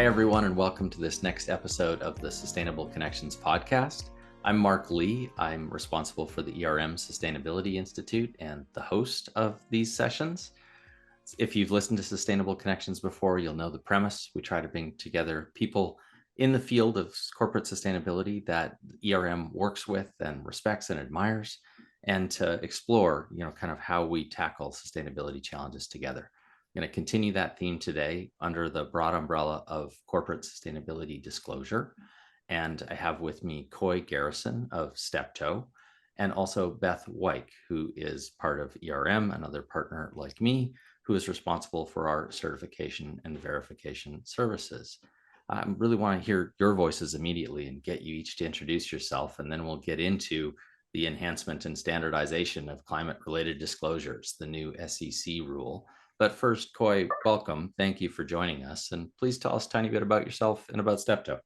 Hi, everyone, and welcome to this next episode of the Sustainable Connections podcast. I'm Mark Lee. I'm responsible for the ERM Sustainability Institute and the host of these sessions. If you've listened to Sustainable Connections before, you'll know the premise. We try to bring together people in the field of corporate sustainability that ERM works with and respects and admires, and to explore, kind of how we tackle sustainability challenges together. I'm going to continue that theme today under the broad umbrella of corporate sustainability disclosure. And I have with me Coy Garrison of Steptoe, and also Beth Wyke, who is part of ERM, another partner like me, who is responsible for our certification and verification services. I really want to hear your voices immediately and get you each to introduce yourself, and then we'll get into the enhancement and standardization of climate-related disclosures, the new SEC rule. But first, Coy, welcome. Thank you for joining us. And please tell us a tiny bit about yourself and about Steptoe.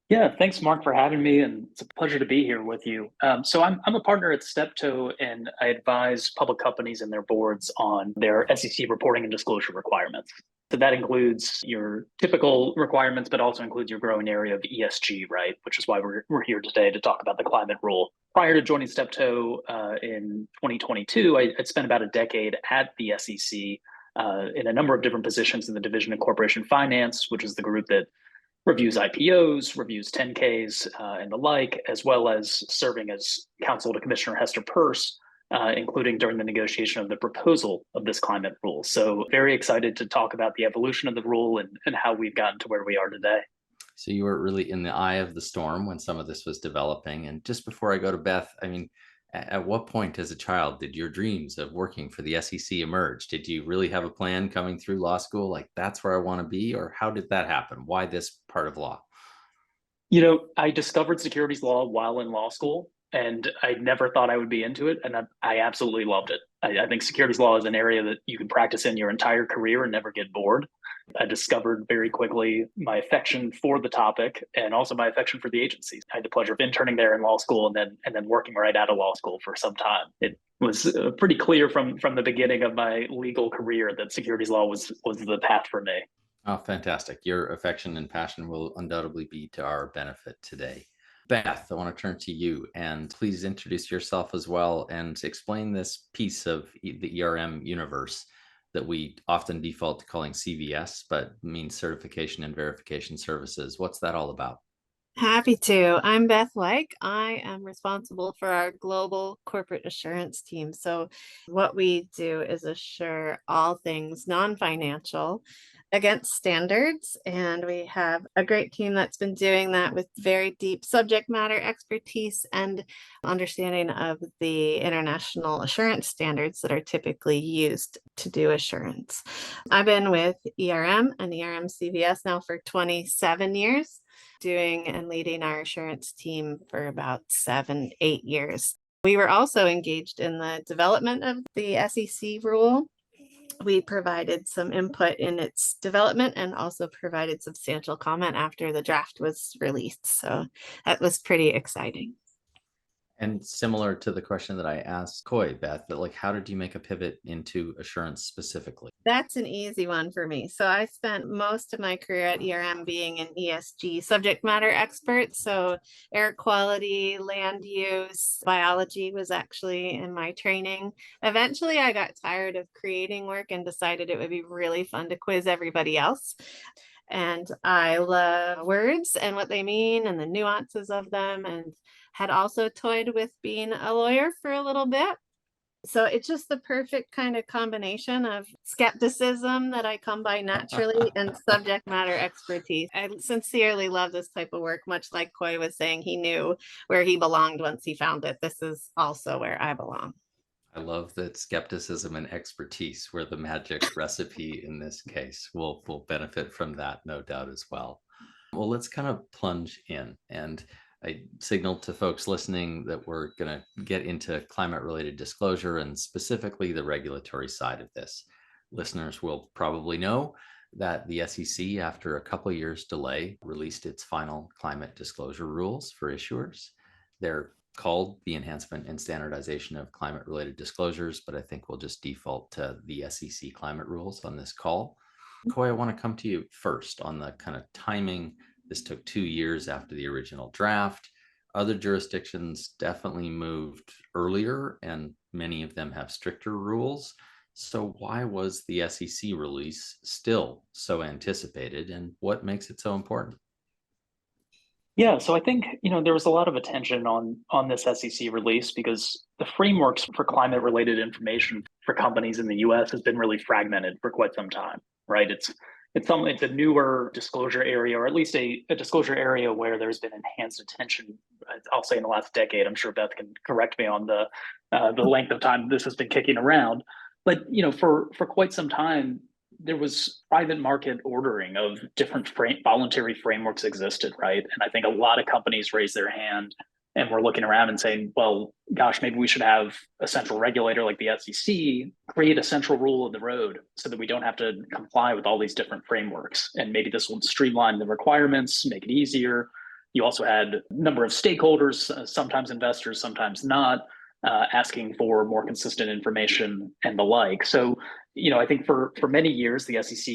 Yeah, thanks, Mark, for having me, and it's a pleasure to be here with you. So I'm a partner at Steptoe, and I advise public companies and their boards on their SEC reporting and disclosure requirements. So that includes your typical requirements, but also includes your growing area of ESG, right? Which is why we're here today to talk about the climate rule. Prior to joining Steptoe in 2022, I'd spent about a decade at the SEC in a number of different positions in the Division of Corporation Finance, which is the group that reviews IPOs, reviews 10Ks, and the like, as well as serving as counsel to Commissioner Hester Peirce, including during the negotiation of the proposal of this climate rule. So very excited to talk about the evolution of the rule and how we've gotten to where we are today. So you were really in the eye of the storm when some of this was developing. And just before I go to Beth, at what point as a child did your dreams of working for the SEC emerge? Did you really have a plan coming through law school, like that's where I want to be? Or how did that happen? Why this part of law? I discovered securities law while in law school, and I never thought I would be into it. And I absolutely loved it. I think securities law is an area that you can practice in your entire career and never get bored. I discovered very quickly my affection for the topic and also my affection for the agencies. I had the pleasure of interning there in law school and then working right out of law school for some time. It was pretty clear from the beginning of my legal career that securities law was the path for me. Oh, fantastic. Your affection and passion will undoubtedly be to our benefit today. Beth, I want to turn to you, and please introduce yourself as well and explain this piece of the ERM universe that we often default to calling CVS, but means certification and verification services. What's that all about? Happy to. I'm Beth Wyke. I am responsible for our global corporate assurance team. So what we do is assure all things non-financial against standards. And we have a great team that's been doing that with very deep subject matter expertise and understanding of the international assurance standards that are typically used to do assurance. I've been with ERM and ERM CVS now for 27 years. Doing and leading our assurance team for about 7-8 years. We were also engaged in the development of the SEC rule. We provided some input in its development and also provided substantial comment after the draft was released. So that was pretty exciting. And similar to the question that I asked Coy, Beth, that how did you make a pivot into assurance specifically? That's an easy one for me. So I spent most of my career at ERM being an ESG subject matter expert. So air quality, land use, biology was actually in my training. Eventually, I got tired of creating work and decided it would be really fun to quiz everybody else. And I love words and what they mean and the nuances of them, and had also toyed with being a lawyer for a little bit. So it's just the perfect kind of combination of skepticism that I come by naturally and subject matter expertise. I sincerely love this type of work, much like Coy was saying, he knew where he belonged once he found it. This is also where I belong. I love that skepticism and expertise were the magic recipe in this case. We'll benefit from that, no doubt, as well. Well, let's kind of plunge in. And I signaled to folks listening that we're going to get into climate-related disclosure and specifically the regulatory side of this. Listeners will probably know that the SEC, after a couple of years delay, released its final climate disclosure rules for issuers. They're called the Enhancement and Standardization of Climate-Related Disclosures, but I think we'll just default to the SEC climate rules on this call. Coy, I want to come to you first on the kind of timing. This took 2 years after the original draft. Other jurisdictions definitely moved earlier, and many of them have stricter rules. So, why was the SEC release still so anticipated, and what makes it so important? Yeah, so I think, there was a lot of attention on this SEC release because the frameworks for climate related information for companies in the US has been really fragmented for quite some time, right? It's a newer disclosure area, or at least a disclosure area where there's been enhanced attention. I'll say in the last decade. I'm sure Beth can correct me on the length of time this has been kicking around. But for quite some time, there was private market ordering of different voluntary frameworks existed, right? And I think a lot of companies raised their hand and were looking around and saying, well, gosh, maybe we should have a central regulator like the SEC create a central rule of the road so that we don't have to comply with all these different frameworks. And maybe this will streamline the requirements, make it easier. You also had a number of stakeholders, sometimes investors, sometimes not, asking for more consistent information and the like. So, I think for many years the SEC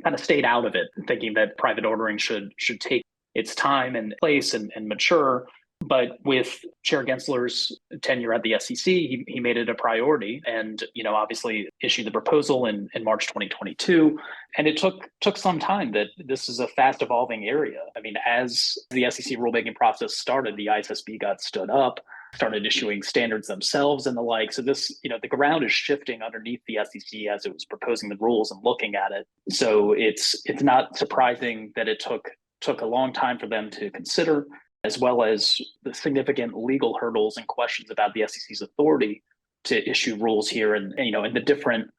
kind of stayed out of it, thinking that private ordering should take its time and place and mature. But with Chair Gensler's tenure at the SEC, he made it a priority, and obviously issued the proposal in March 2022. And it took some time. That this is a fast evolving area. I mean, as the SEC rulemaking process started, the ISSB got stood up, started issuing standards themselves and the like. So this, the ground is shifting underneath the SEC as it was proposing the rules and looking at it. So it's not surprising that it took a long time for them to consider, as well as the significant legal hurdles and questions about the SEC's authority to issue rules here, and the different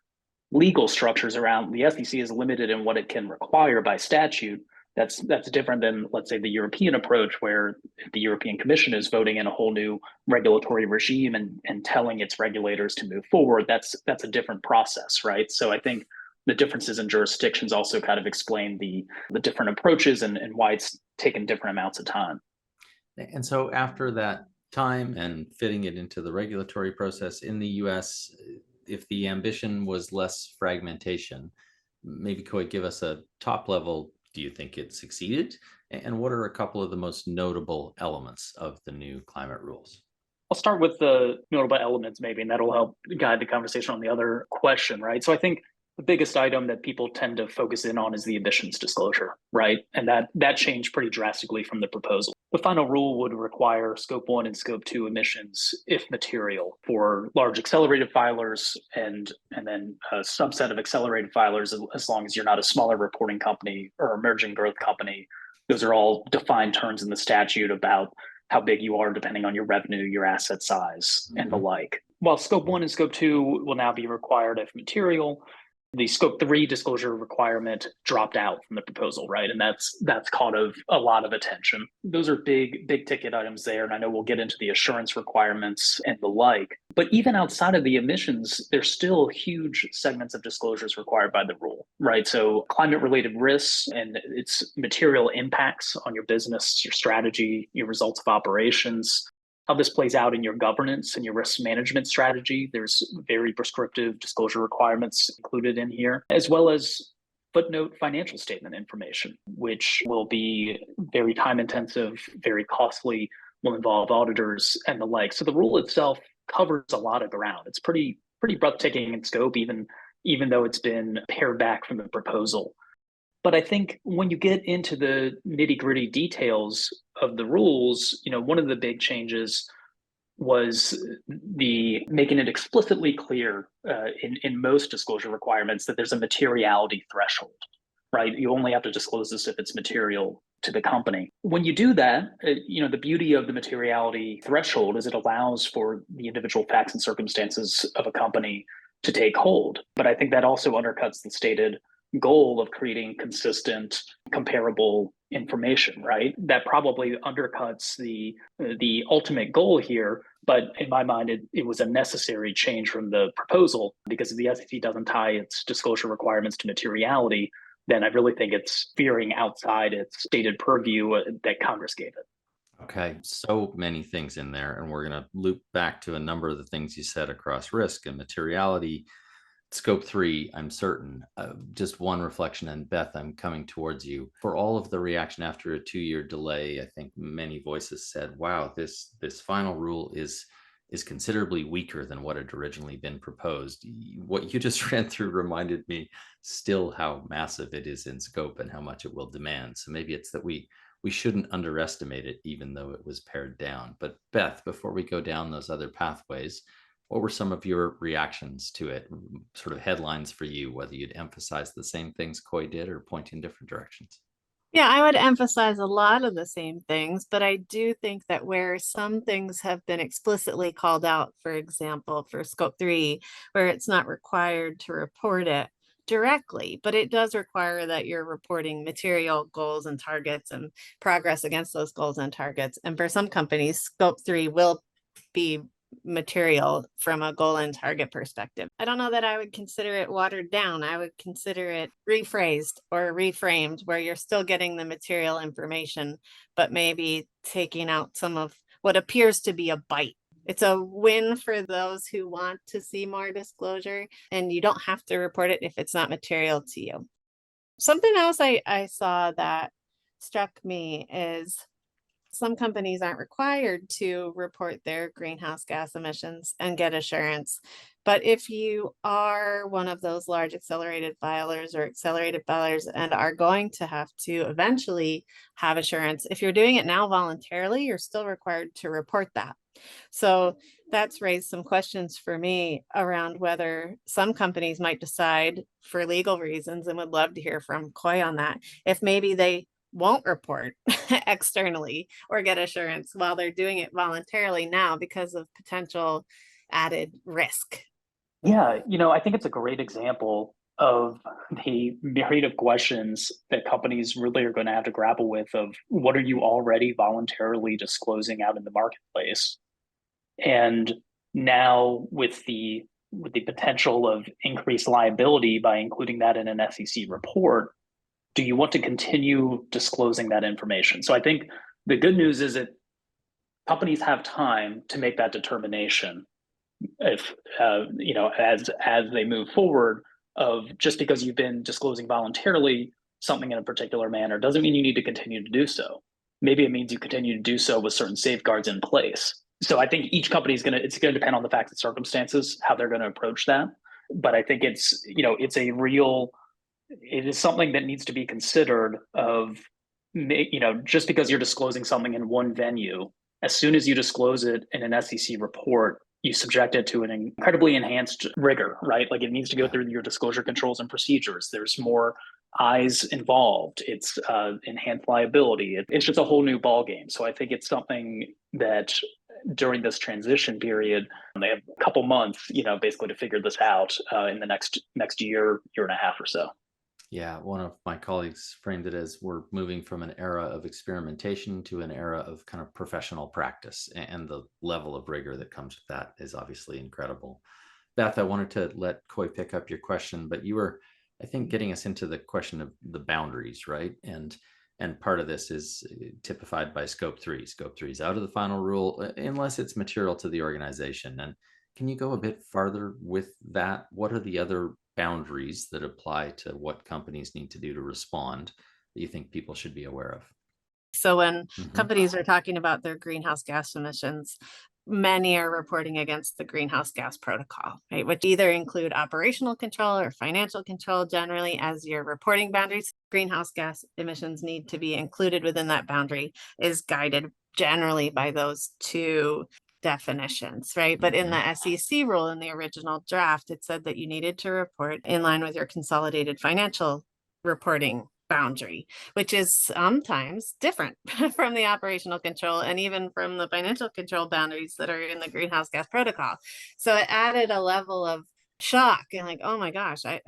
legal structures around the SEC is limited in what it can require by statute. That's different than, let's say, the European approach, where the European Commission is voting in a whole new regulatory regime and telling its regulators to move forward. That's a different process, right? So I think the differences in jurisdictions also kind of explain the different approaches and why it's taken different amounts of time. And so, after that time and fitting it into the regulatory process in the US, if the ambition was less fragmentation, maybe Coy, give us a top level. Do you think it succeeded? And what are a couple of the most notable elements of the new climate rules? I'll start with the notable elements, maybe, and that'll help guide the conversation on the other question, right? So I think the biggest item that people tend to focus in on is the emissions disclosure, right? And that changed pretty drastically from the proposal. The final rule would require Scope 1 and Scope 2 emissions, if material, for large accelerated filers, and then a subset of accelerated filers, as long as you're not a smaller reporting company or emerging growth company. Those are all defined terms in the statute about how big you are depending on your revenue, your asset size, and the like. While Scope 1 and Scope 2 will now be required if material, the Scope 3 disclosure requirement dropped out from the proposal, right? And that's caught a lot of attention. Those are big ticket items there. And I know we'll get into the assurance requirements and the like. But even outside of the emissions, there's still huge segments of disclosures required by the rule, right? So climate-related risks and its material impacts on your business, your strategy, your results of operations, how this plays out in your governance and your risk management strategy. There's very prescriptive disclosure requirements included in here, as well as footnote financial statement information, which will be very time intensive, very costly, will involve auditors and the like. So the rule itself covers a lot of ground. It's pretty breathtaking in scope, even though it's been pared back from the proposal. But I think when you get into the nitty gritty details of the rules, one of the big changes was the making it explicitly clear in most disclosure requirements that there's a materiality threshold, right? You only have to disclose this if it's material to the company. When you do that, the beauty of the materiality threshold is it allows for the individual facts and circumstances of a company to take hold. But I think that also undercuts the stated goal of creating consistent, comparable information, right? That probably undercuts the ultimate goal here. But in my mind, it was a necessary change from the proposal, because if the SEC doesn't tie its disclosure requirements to materiality, then I really think it's veering outside its stated purview that Congress gave it. Okay, so many things in there, and we're going to loop back to a number of the things you said across risk and materiality. Scope 3, I'm certain. Just one reflection, and Beth, I'm coming towards you. For all of the reaction after a 2-year delay, I think many voices said, wow, this final rule is considerably weaker than what had originally been proposed. What you just ran through reminded me still how massive it is in scope and how much it will demand. So maybe it's that we shouldn't underestimate it, even though it was pared down. But Beth, before we go down those other pathways, what were some of your reactions to it? Sort of headlines for you, whether you'd emphasize the same things Coy did or point in different directions. Yeah, I would emphasize a lot of the same things, but I do think that where some things have been explicitly called out, for example, for scope 3, where it's not required to report it directly, but it does require that you're reporting material goals and targets and progress against those goals and targets. And for some companies, scope 3 will be material from a goal and target perspective. I don't know that I would consider it watered down. I would consider it rephrased or reframed, where you're still getting the material information, but maybe taking out some of what appears to be a bite. It's a win for those who want to see more disclosure, and you don't have to report it if it's not material to you. Something else I saw that struck me is some companies aren't required to report their greenhouse gas emissions and get assurance. But if you are one of those large accelerated filers or accelerated filers and are going to have to eventually have assurance, if you're doing it now voluntarily, you're still required to report that. So that's raised some questions for me around whether some companies might decide for legal reasons, and would love to hear from Coy on that, if maybe they won't report externally or get assurance while they're doing it voluntarily now because of potential added risk. Yeah, I think it's a great example of the myriad of questions that companies really are going to have to grapple with of what are you already voluntarily disclosing out in the marketplace? And now with the potential of increased liability by including that in an SEC report, do you want to continue disclosing that information? So I think the good news is that companies have time to make that determination if as they move forward, of just because you've been disclosing voluntarily something in a particular manner doesn't mean you need to continue to do so. Maybe it means you continue to do so with certain safeguards in place. So I think each company it's going to depend on the facts and circumstances how they're going to approach that. But I think it is something that needs to be considered of, just because you're disclosing something in one venue, as soon as you disclose it in an SEC report, you subject it to an incredibly enhanced rigor, right? Like it needs to go through your disclosure controls and procedures. There's more eyes involved. It's enhanced liability. It's just a whole new ballgame. So I think it's something that during this transition period, they have a couple months, basically to figure this out in the next year and a half or so. Yeah, one of my colleagues framed it as we're moving from an era of experimentation to an era of kind of professional practice, and the level of rigor that comes with that is obviously incredible. Beth, I wanted to let Coy pick up your question, but you were, I think, getting us into the question of the boundaries, right? And part of this is typified by scope 3. Scope 3 is out of the final rule unless it's material to the organization. And can you go a bit farther with that? What are the other boundaries that apply to what companies need to do to respond that you think people should be aware of? So when companies are talking about their greenhouse gas emissions, many are reporting against the greenhouse gas protocol, right? Which either include operational control or financial control generally as your reporting boundaries. Greenhouse gas emissions need to be included within that boundary, is guided generally by those two definitions, right? But in the SEC rule, in the original draft, it said that you needed to report in line with your consolidated financial reporting boundary, which is sometimes different from the operational control and even from the financial control boundaries that are in the greenhouse gas protocol. So it added a level of shock and like, oh my gosh, I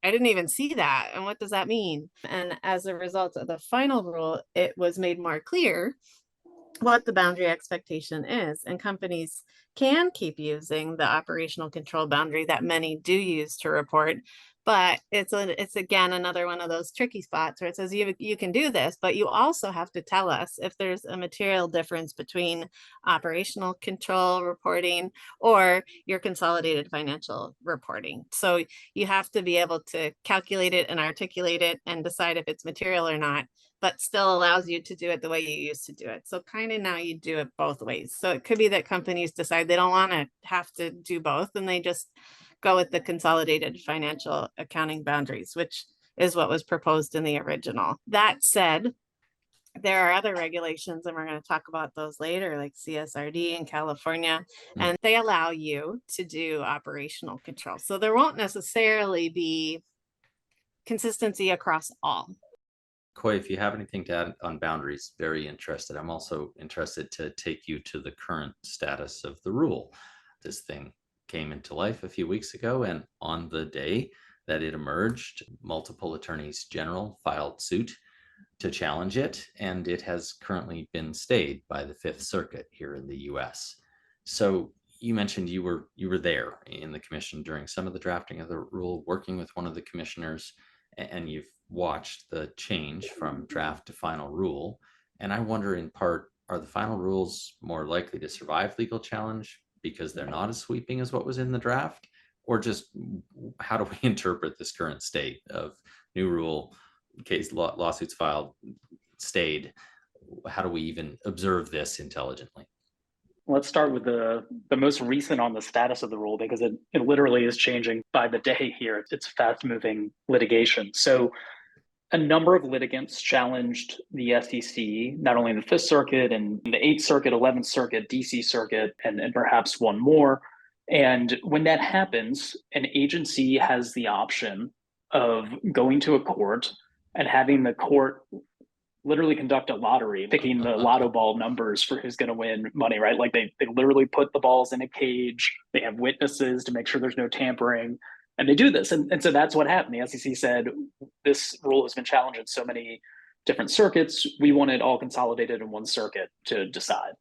didn't even see that. And what does that mean? And as a result of the final rule, it was made more clear what the boundary expectation is, and companies can keep using the operational control boundary that many do use to report. But it's again another one of those tricky spots where it says you can do this, but you also have to tell us if there's a material difference between operational control reporting or your consolidated financial reporting. So you have to be able to calculate it and articulate it and decide if it's material or not, but still allows you to do it the way you used to do it. So kind of now you do it both ways. So it could be that companies decide they don't want to have to do both and they just go with the consolidated financial accounting boundaries, which is what was proposed in the original. That said, there are other regulations, and we're going to talk about those later, like CSRD in California, and they allow you to do operational control. So there won't necessarily be consistency across all. Coy, if you have anything to add on boundaries, very interested. I'm also interested to take you to the current status of the rule. This thing came into life a few weeks ago, and on the day that it emerged, multiple attorneys general filed suit to challenge it, and it has currently been stayed by the Fifth Circuit here in the US. So you mentioned you were there in the commission during some of the drafting of the rule, working with one of the commissioners, and you've watched the change from draft to final rule. And I wonder, in part, are the final rules more likely to survive legal challenge because they're not as sweeping as what was in the draft? Or just how do we interpret this current state of new rule, case lawsuits filed, stayed? How do we even observe this intelligently? Let's start with the most recent on the status of the rule, because it literally is changing by the day here. It's fast-moving litigation. So a number of litigants challenged the SEC, not only in the Fifth Circuit and the Eighth Circuit, 11th Circuit, DC Circuit, and perhaps one more. And when that happens, an agency has the option of going to a court and having the court literally conduct a lottery, picking the lotto ball numbers for who's going to win money, right? Like they literally put the balls in a cage. They have witnesses to make sure there's no tampering. And they do this. And so that's what happened. The SEC said, this rule has been challenged in so many different circuits. We want it all consolidated in one circuit to decide.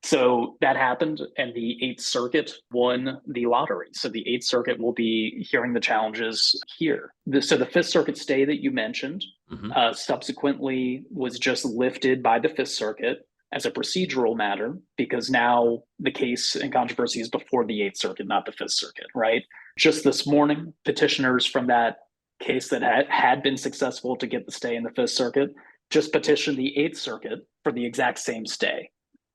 So that happened, and the Eighth Circuit won the lottery. So the Eighth Circuit will be hearing the challenges here. So the Fifth Circuit stay that you mentioned subsequently was just lifted by the Fifth Circuit as a procedural matter, because now the case and controversy is before the Eighth Circuit, not the Fifth Circuit, right? Just this morning, petitioners from that case that had been successful to get the stay in the Fifth Circuit just petitioned the Eighth Circuit for the exact same stay,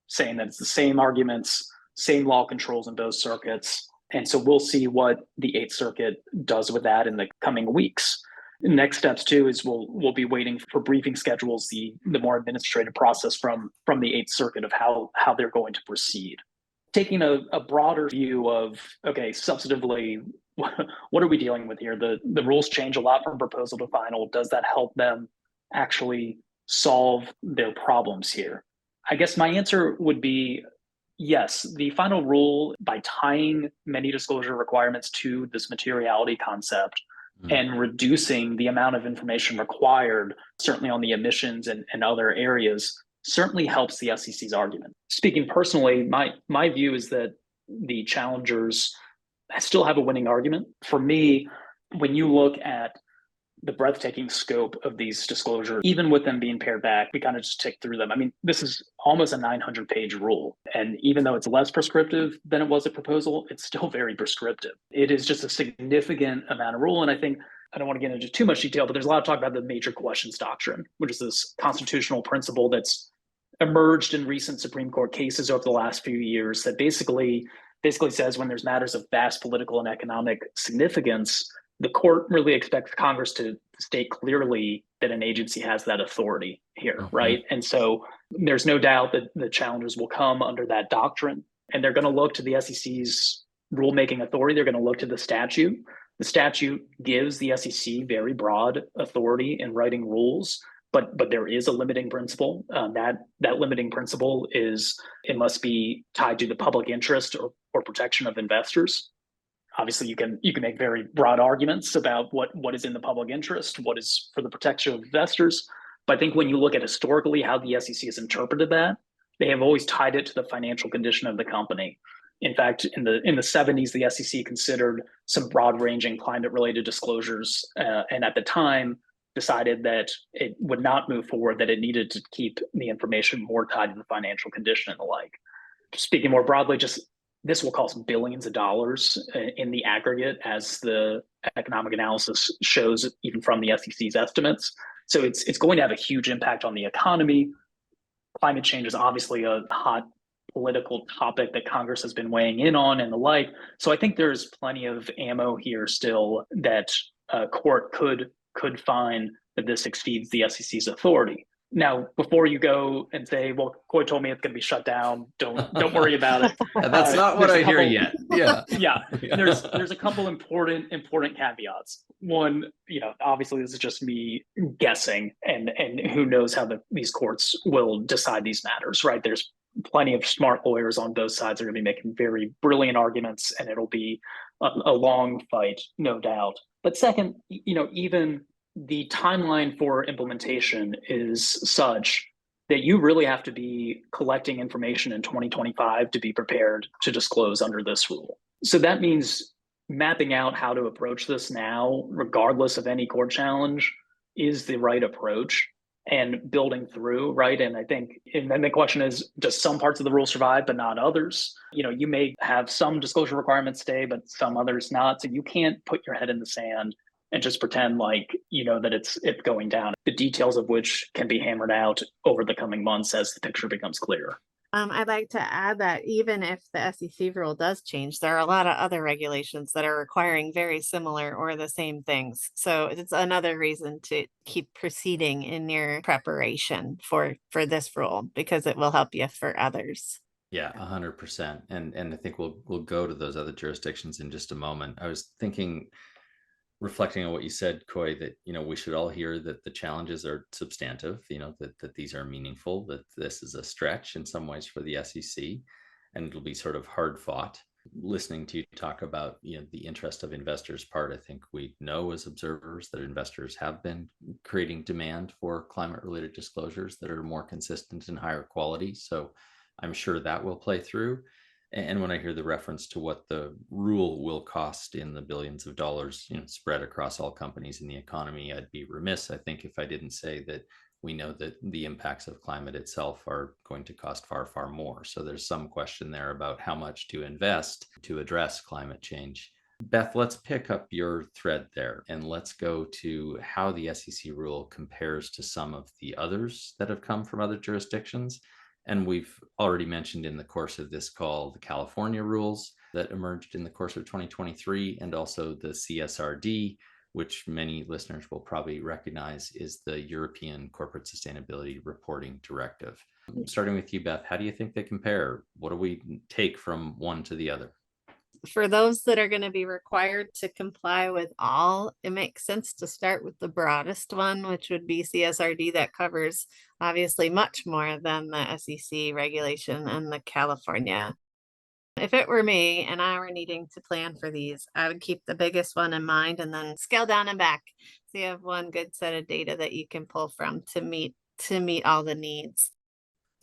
saying that it's the same arguments, same law controls in both circuits. And so we'll see what the Eighth Circuit does with that in the coming weeks. The next steps too is we'll be waiting for briefing schedules, the more administrative process from the Eighth Circuit of how they're going to proceed. Taking a broader view of, okay, substantively, what are we dealing with here? The rules change a lot from proposal to final. Does that help them actually solve their problems here? I guess my answer would be yes. The final rule, by tying many disclosure requirements to this materiality concept and reducing the amount of information required, certainly on the emissions and other areas, certainly helps the SEC's argument. Speaking personally, my view is that the challengers still have a winning argument. For me, when you look at the breathtaking scope of these disclosures, even with them being pared back, we kind of just tick through them. I mean, this is almost a 900-page rule. And even though it's less prescriptive than it was a proposal, it's still very prescriptive. It is just a significant amount of rule. And I think, I don't want to get into too much detail, but there's a lot of talk about the major questions doctrine, which is this constitutional principle that's emerged in recent Supreme Court cases over the last few years that basically says when there's matters of vast political and economic significance, the court really expects Congress to state clearly that an agency has that authority here, right? And so there's no doubt that the challengers will come under that doctrine, and they're going to look to the SEC's rulemaking authority. They're going to look to the statute. The statute gives the SEC very broad authority in writing rules, but there is a limiting principle. That limiting principle is it must be tied to the public interest or protection of investors. Obviously, you can make very broad arguments about what is in the public interest, what is for the protection of investors. But I think when you look at historically how the SEC has interpreted that, they have always tied it to the financial condition of the company. In fact, in the 70s, the SEC considered some broad-ranging climate-related disclosures, and at the time decided that it would not move forward, that it needed to keep the information more tied to the financial condition and the like. Speaking more broadly, just this will cost billions of dollars in the aggregate, as the economic analysis shows, even from the SEC's estimates. So it's going to have a huge impact on the economy. Climate change is obviously a hot political topic that Congress has been weighing in on and the like. So I think there's plenty of ammo here still that a court could find that this exceeds the SEC's authority. Now, before you go and say, "Well, Coy told me it's going to be shut down. Don't worry about it." That's not what I hear yet. Yeah, yeah. There's a couple important caveats. One, obviously this is just me guessing, and who knows how these courts will decide these matters, right? There's plenty of smart lawyers on both sides are going to be making very brilliant arguments, and it'll be a long fight, no doubt. But second, even the timeline for implementation is such that you really have to be collecting information in 2025 to be prepared to disclose under this rule. So that means mapping out how to approach this now, regardless of any court challenge, is the right approach, and building through, right? And I think, and then the question is, does some parts of the rule survive, but not others? You may have some disclosure requirements stay, but some others not. So you can't put your head in the sand and just pretend like that it's going down. The details of which can be hammered out over the coming months as the picture becomes clearer. I'd like to add that even if the SEC rule does change, there are a lot of other regulations that are requiring very similar or the same things. So it's another reason to keep proceeding in your preparation for this rule, because it will help you for others. Yeah, 100%. And I think we'll go to those other jurisdictions in just a moment. I was thinking, reflecting on what you said, Coy, that we should all hear that the challenges are substantive, that these are meaningful, that this is a stretch in some ways for the SEC, and it'll be sort of hard fought. Listening to you talk about the interest of investors part, I think we know as observers that investors have been creating demand for climate related disclosures that are more consistent and higher quality. So I'm sure that will play through. And when I hear the reference to what the rule will cost in the billions of dollars, spread across all companies in the economy, I'd be remiss, I think, if I didn't say that we know that the impacts of climate itself are going to cost far, far more. So there's some question there about how much to invest to address climate change. Beth, let's pick up your thread there and let's go to how the SEC rule compares to some of the others that have come from other jurisdictions. And we've already mentioned in the course of this call the California rules that emerged in the course of 2023, and also the CSRD, which many listeners will probably recognize is the European Corporate Sustainability Reporting Directive. Starting with you, Beth, how do you think they compare? What do we take from one to the other? For those that are going to be required to comply with all, it makes sense to start with the broadest one, which would be CSRD, that covers obviously much more than the SEC regulation and the California. If it were me and I were needing to plan for these, I would keep the biggest one in mind and then scale down and back. So you have one good set of data that you can pull from to meet all the needs.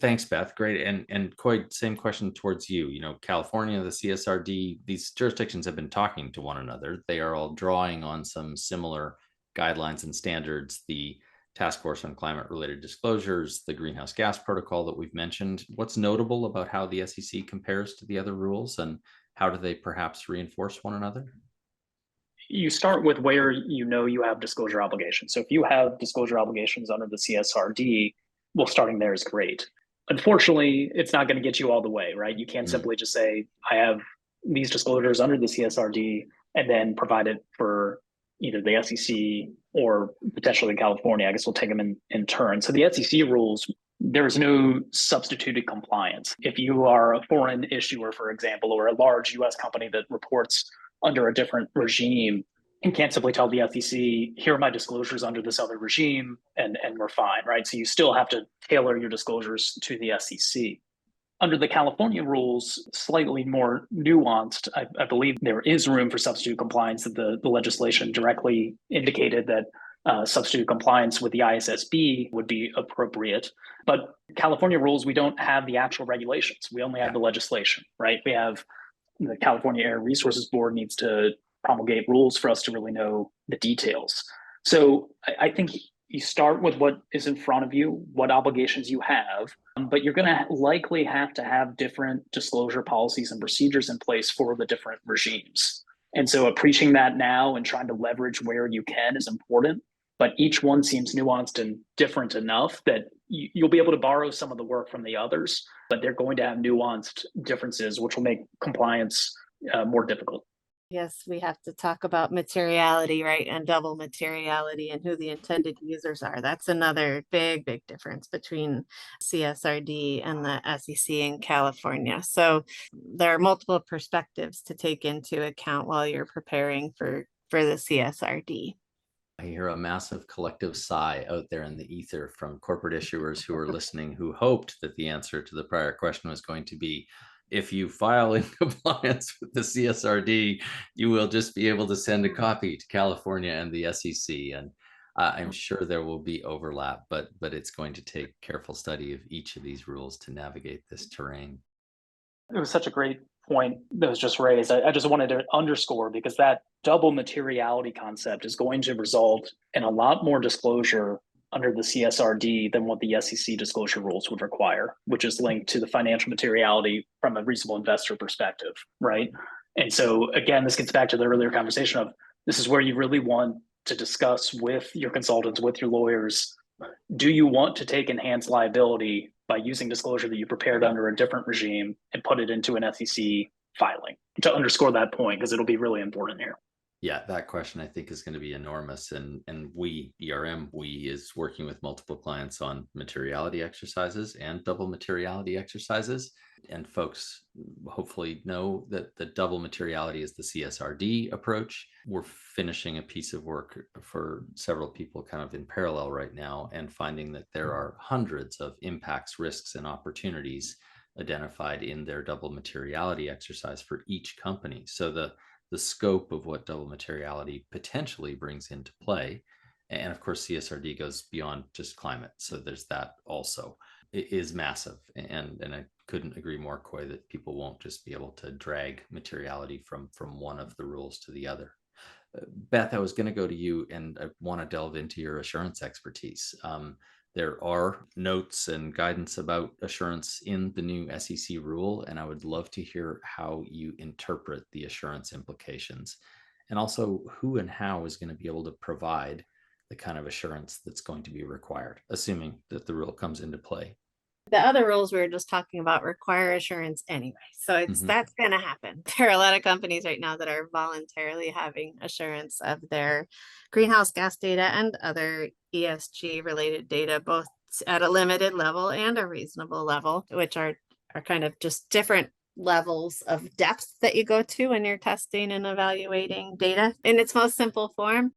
Thanks, Beth. Great. And Coy, same question towards you. California, the CSRD, these jurisdictions have been talking to one another. They are all drawing on some similar guidelines and standards, the Task Force on Climate-Related Disclosures, the Greenhouse Gas Protocol that we've mentioned. What's notable about how the SEC compares to the other rules, and how do they perhaps reinforce one another? You start with where you have disclosure obligations. So if you have disclosure obligations under the CSRD, well, starting there is great. Unfortunately, it's not going to get you all the way, right? You can't simply just say, I have these disclosures under the CSRD, and then provide it for either the SEC or potentially California. I guess we'll take them in turn. So the SEC rules, there's no substituted compliance. If you are a foreign issuer, for example, or a large US company that reports under a different regime, and can't simply tell the SEC, here are my disclosures under this other regime, and we're fine, right? So you still have to tailor your disclosures to the SEC. Under the California rules, slightly more nuanced, I believe there is room for substitute compliance. That the legislation directly indicated that substitute compliance with the ISSB would be appropriate. But California rules, we don't have the actual regulations. We only have the legislation, right? We have the California Air Resources Board needs to promulgate rules for us to really know the details. So I think you start with what is in front of you, what obligations you have, but you're going to likely have to have different disclosure policies and procedures in place for the different regimes. And so appreciating that now and trying to leverage where you can is important, but each one seems nuanced and different enough that you'll be able to borrow some of the work from the others, but they're going to have nuanced differences, which will make compliance more difficult. Yes, we have to talk about materiality, right? And double materiality and who the intended users are. That's another big, big difference between CSRD and the SEC in California. So there are multiple perspectives to take into account while you're preparing for the CSRD. I hear a massive collective sigh out there in the ether from corporate issuers who are listening, who hoped that the answer to the prior question was going to be, if you file in compliance with the CSRD, you will just be able to send a copy to California and the SEC. And I'm sure there will be overlap, but it's going to take careful study of each of these rules to navigate this terrain. It was such a great point that was just raised. I just wanted to underscore, because that double materiality concept is going to result in a lot more disclosure under the CSRD than what the SEC disclosure rules would require, which is linked to the financial materiality from a reasonable investor perspective, right? And so again, this gets back to the earlier conversation of, this is where you really want to discuss with your consultants, with your lawyers, do you want to take enhanced liability by using disclosure that you prepared under a different regime and put it into an SEC filing? To underscore that point, because it'll be really important here. Yeah, that question I think is going to be enormous. And we, ERM, is working with multiple clients on materiality exercises and double materiality exercises. And folks hopefully know that the double materiality is the CSRD approach. We're finishing a piece of work for several people kind of in parallel right now, and finding that there are hundreds of impacts, risks, and opportunities identified in their double materiality exercise for each company. So the scope of what double materiality potentially brings into play. And of course, CSRD goes beyond just climate. So there's that also. It is massive. And I couldn't agree more, Coy, that people won't just be able to drag materiality from one of the rules to the other. Beth, I was going to go to you, and I want to delve into your assurance expertise. There are notes and guidance about assurance in the new SEC rule, and I would love to hear how you interpret the assurance implications, and also who and how is going to be able to provide the kind of assurance that's going to be required, assuming that the rule comes into play. The other rules we were just talking about require assurance anyway. So that's going to happen. There are a lot of companies right now that are voluntarily having assurance of their greenhouse gas data and other ESG related data, both at a limited level and a reasonable level, which are kind of just different levels of depth that you go to when you're testing and evaluating data in its most simple form.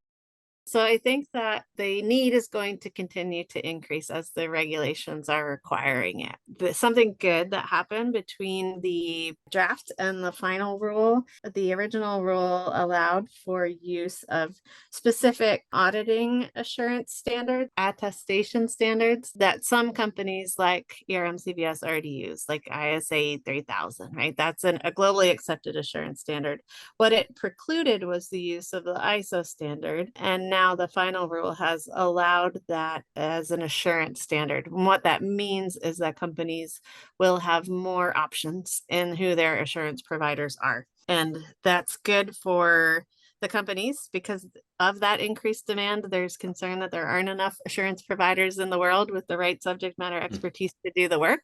So I think that the need is going to continue to increase as the regulations are requiring it. But something good that happened between the draft and the final rule, the original rule allowed for use of specific auditing assurance standards, attestation standards that some companies like ERM CVS already use, like ISA 3000, right? That's a globally accepted assurance standard. What it precluded was the use of the ISO standard, and now the final rule has allowed that as an assurance standard. And what that means is that companies will have more options in who their assurance providers are. And that's good for the companies because of that increased demand. There's concern that there aren't enough assurance providers in the world with the right subject matter expertise to do the work.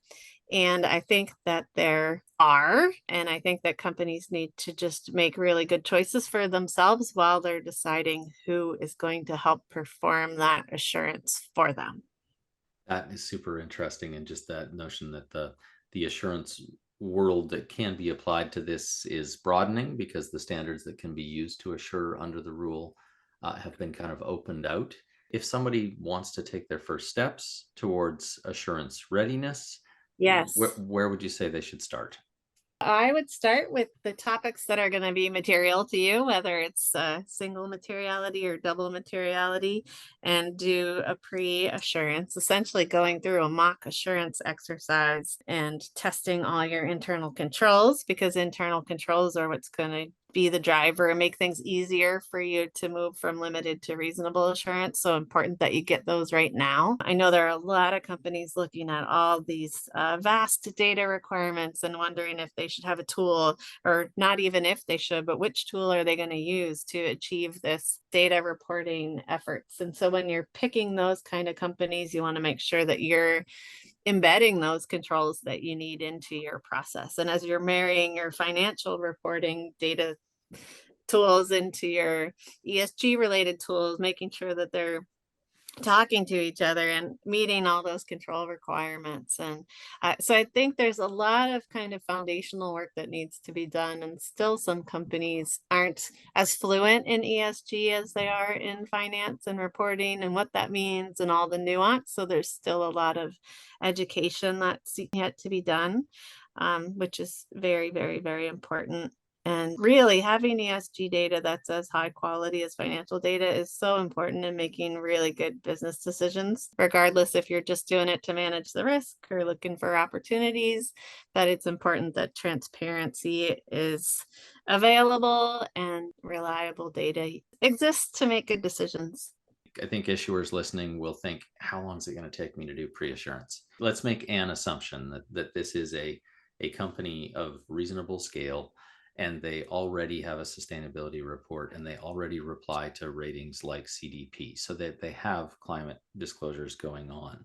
And I think that there are, and I think that companies need to just make really good choices for themselves while they're deciding who is going to help perform that assurance for them. That is super interesting. And just that notion that the assurance world that can be applied to this is broadening because the standards that can be used to assure under the rule have been kind of opened out. If somebody wants to take their first steps towards assurance readiness, yes, where would you say they should start? I would start with the topics that are going to be material to you, whether it's single materiality or double materiality, and do a pre-assurance, essentially going through a mock assurance exercise and testing all your internal controls, because internal controls are what's going to be the driver and make things easier for you to move from limited to reasonable assurance. So important that you get those right now. I know there are a lot of companies looking at all these vast data requirements and wondering if they should have a tool, or not even if they should, but which tool are they going to use to achieve this data reporting efforts. And so when you're picking those kind of companies, you want to make sure that you're embedding those controls that you need into your process. And as you're marrying your financial reporting data tools into your ESG related tools, making sure that they're talking to each other and meeting all those control requirements. And so I think there's a lot of kind of foundational work that needs to be done. And still some companies aren't as fluent in ESG as they are in finance and reporting and what that means and all the nuance. So there's still a lot of education that's yet to be done, which is very, very, very important. And really having ESG data that's as high quality as financial data is so important in making really good business decisions, regardless if you're just doing it to manage the risk or looking for opportunities. But it's important that transparency is available and reliable data exists to make good decisions. I think issuers listening will think, how long is it going to take me to do pre-assurance? Let's make an assumption that this is a company of reasonable scale, and they already have a sustainability report, and they already reply to ratings like CDP, so that they have climate disclosures going on.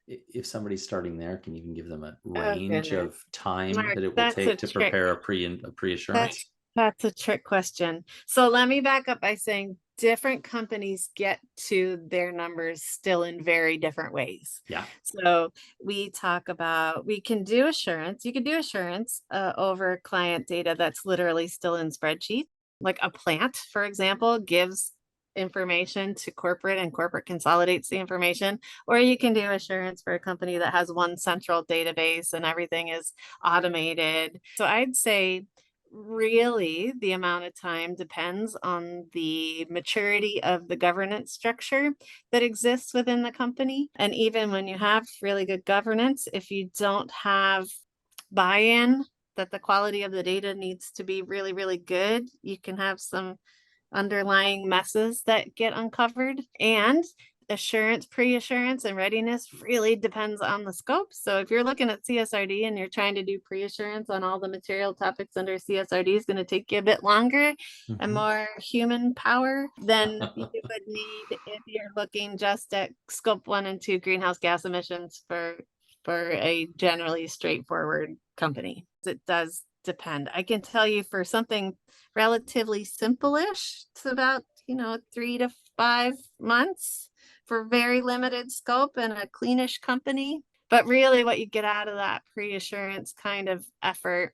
If somebody's starting there, can you even give them a range of time Mark, that it will that's a take to trick. prepare a pre-assurance? That's a trick question. So let me back up by saying different companies get to their numbers still in very different ways. Yeah. So we talk about, we can do assurance. You can do assurance over client data that's literally still in spreadsheets. Like a plant, for example, gives information to corporate and corporate consolidates the information. Or you can do assurance for a company that has one central database and everything is automated. So I'd say really the amount of time depends on the maturity of the governance structure that exists within the company. And even when you have really good governance, if you don't have buy-in that the quality of the data needs to be really, really good, you can have some underlying messes that get uncovered. And assurance, pre-assurance, and readiness really depends on the scope. So if you're looking at CSRD and you're trying to do pre-assurance on all the material topics under CSRD, is going to take you a bit longer and more human power than you would need if you're looking just at scope 1 and 2 greenhouse gas emissions for a generally straightforward company. It does depend. I can tell you for something relatively simple-ish, it's about 3 to 5 months for very limited scope and a cleanish company. But really what you get out of that pre-assurance kind of effort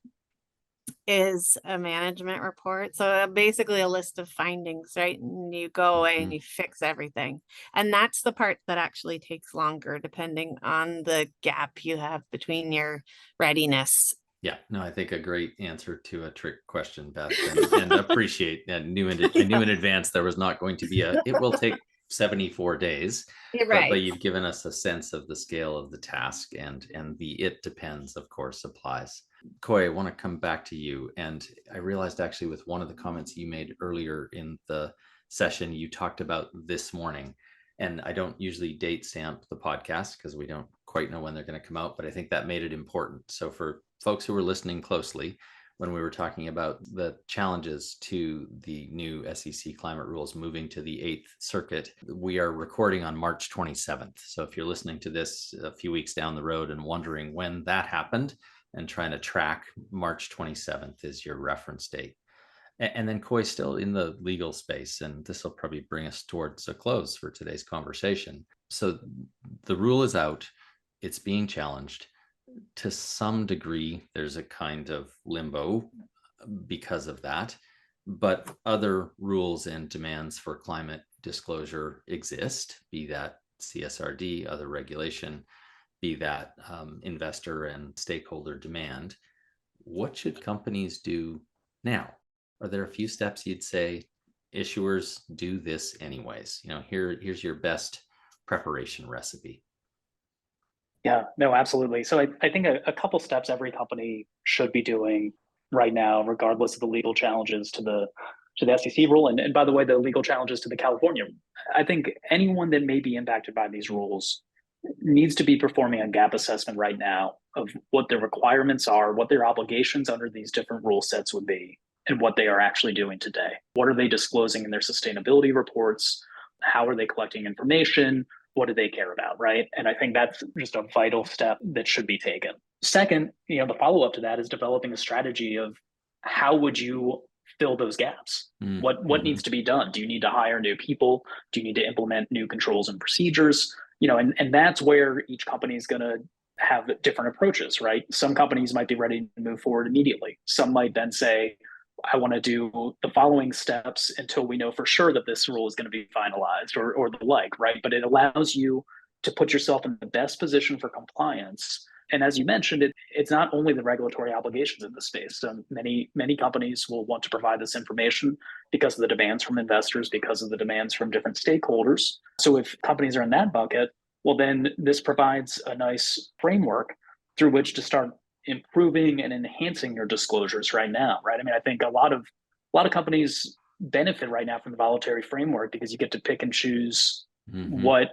is a management report. So basically a list of findings, right? And you go away and you fix everything. And that's the part that actually takes longer, depending on the gap you have between your readiness. Yeah, no, I think a great answer to a trick question, Beth, and appreciate that. I knew in advance there was not going to be it will take 74 days. You're right. But you've given us a sense of the scale of the task, and the it depends, of course, applies. Coy, I want to come back to you. And I realized actually with one of the comments you made earlier in the session, you talked about this morning. And I don't usually date stamp the podcast because we don't quite know when they're going to come out, but I think that made it important. So for folks who were listening closely, when we were talking about the challenges to the new SEC climate rules moving to the 8th Circuit, we are recording on March 27th. So if you're listening to this a few weeks down the road and wondering when that happened and trying to track, March 27th is your reference date. And then Coy, still in the legal space, and this will probably bring us towards a close for today's conversation. So the rule is out, it's being challenged. To some degree, there's a kind of limbo because of that, but other rules and demands for climate disclosure exist, be that CSRD, other regulation, be that investor and stakeholder demand. what should companies do now? Are there a few steps you'd say issuers do this anyways? Here's your best preparation recipe. Yeah, no, absolutely. So I think a couple steps every company should be doing right now, regardless of the legal challenges to the SEC rule, and by the way, the legal challenges to the California. I think anyone that may be impacted by these rules needs to be performing a gap assessment right now of what their requirements are, what their obligations under these different rule sets would be, and what they are actually doing today. What are they disclosing in their sustainability reports? How are they collecting information? What do they care about, right? And I think that's just a vital step that should be taken. Second, the follow-up to that is developing a strategy of how would you fill those gaps? What needs to be done? Do you need to hire new people? Do you need to implement new controls and procedures? And that's where each company is going to have different approaches, right? Some companies might be ready to move forward immediately. Some might then say, I want to do the following steps until we know for sure that this rule is going to be finalized or the like, right? But it allows you to put yourself in the best position for compliance. And as you mentioned, it's not only the regulatory obligations in the space. So many companies will want to provide this information because of the demands from investors, because of the demands from different stakeholders. So if companies are in that bucket, well, then this provides a nice framework through which to start improving and enhancing your disclosures right now, right? I mean, I think a lot of companies benefit right now from the voluntary framework because you get to pick and choose what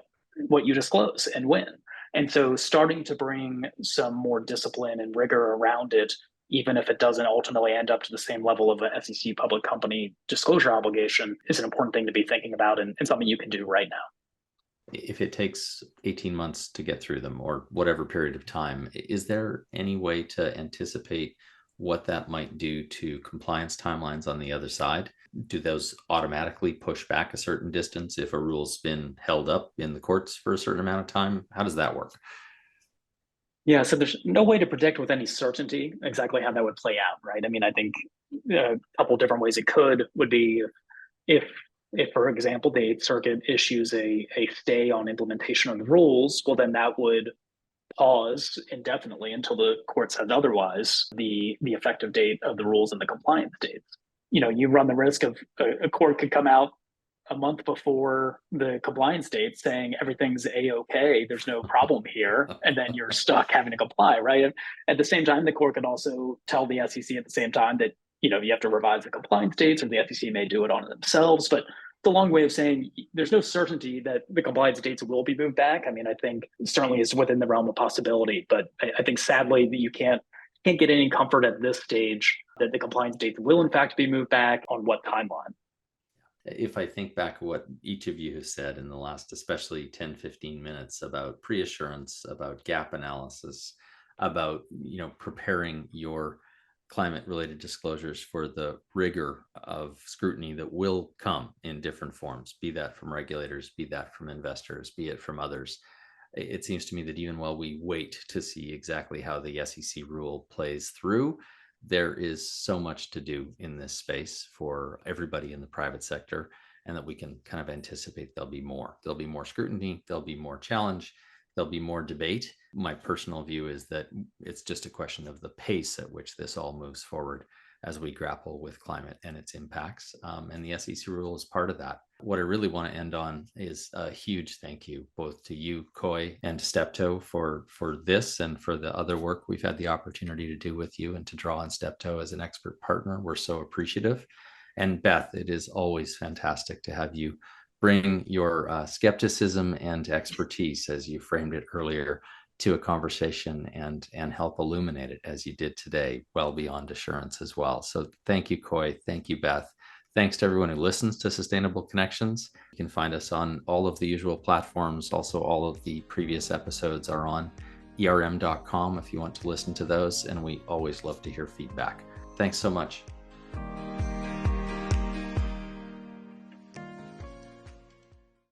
you disclose and when. And so starting to bring some more discipline and rigor around it, even if it doesn't ultimately end up to the same level of a SEC public company disclosure obligation, is an important thing to be thinking about and something you can do right now. If it takes 18 months to get through them or whatever period of time, is there any way to anticipate what that might do to compliance timelines on the other side? Do those automatically push back a certain distance if a rule's been held up in the courts for a certain amount of time? How does that work? Yeah, so there's no way to predict with any certainty exactly how that would play out, right? I mean, I think a couple different ways it could would be if, for example, the Eighth Circuit issues a stay on implementation of the rules, well, then that would pause indefinitely until the court says otherwise, the effective date of the rules and the compliance dates. You run the risk of a court could come out a month before the compliance date saying everything's a-okay, there's no problem here, and then you're stuck having to comply, right? At the same time, the court could also tell the SEC at the same time that you have to revise the compliance dates, or the SEC may do it on themselves. But it's a long way of saying there's no certainty that the compliance dates will be moved back. I mean, I think certainly is within the realm of possibility, but I think sadly that you can't get any comfort at this stage that the compliance dates will in fact be moved back on what timeline. If I think back what each of you has said in the last, especially 10, 15 minutes about pre-assurance, about gap analysis, about, preparing your climate-related disclosures for the rigor of scrutiny that will come in different forms, be that from regulators, be that from investors, be it from others. It seems to me that even while we wait to see exactly how the SEC rule plays through, there is so much to do in this space for everybody in the private sector, and that we can kind of anticipate there'll be more. There'll be more scrutiny, there'll be more challenge, there'll be more debate. My personal view is that it's just a question of the pace at which this all moves forward as we grapple with climate and its impacts. And the SEC rule is part of that. What I really want to end on is a huge thank you both to you, Coy, and Steptoe for this and for the other work we've had the opportunity to do with you and to draw on Steptoe as an expert partner. We're so appreciative. And Beth, it is always fantastic to have you bring your skepticism and expertise, as you framed it earlier, to a conversation and help illuminate it as you did today, well beyond assurance as well. So thank you, Coy. Thank you, Beth. Thanks to everyone who listens to Sustainable Connections. You can find us on all of the usual platforms. Also, all of the previous episodes are on erm.com if you want to listen to those. And we always love to hear feedback. Thanks so much.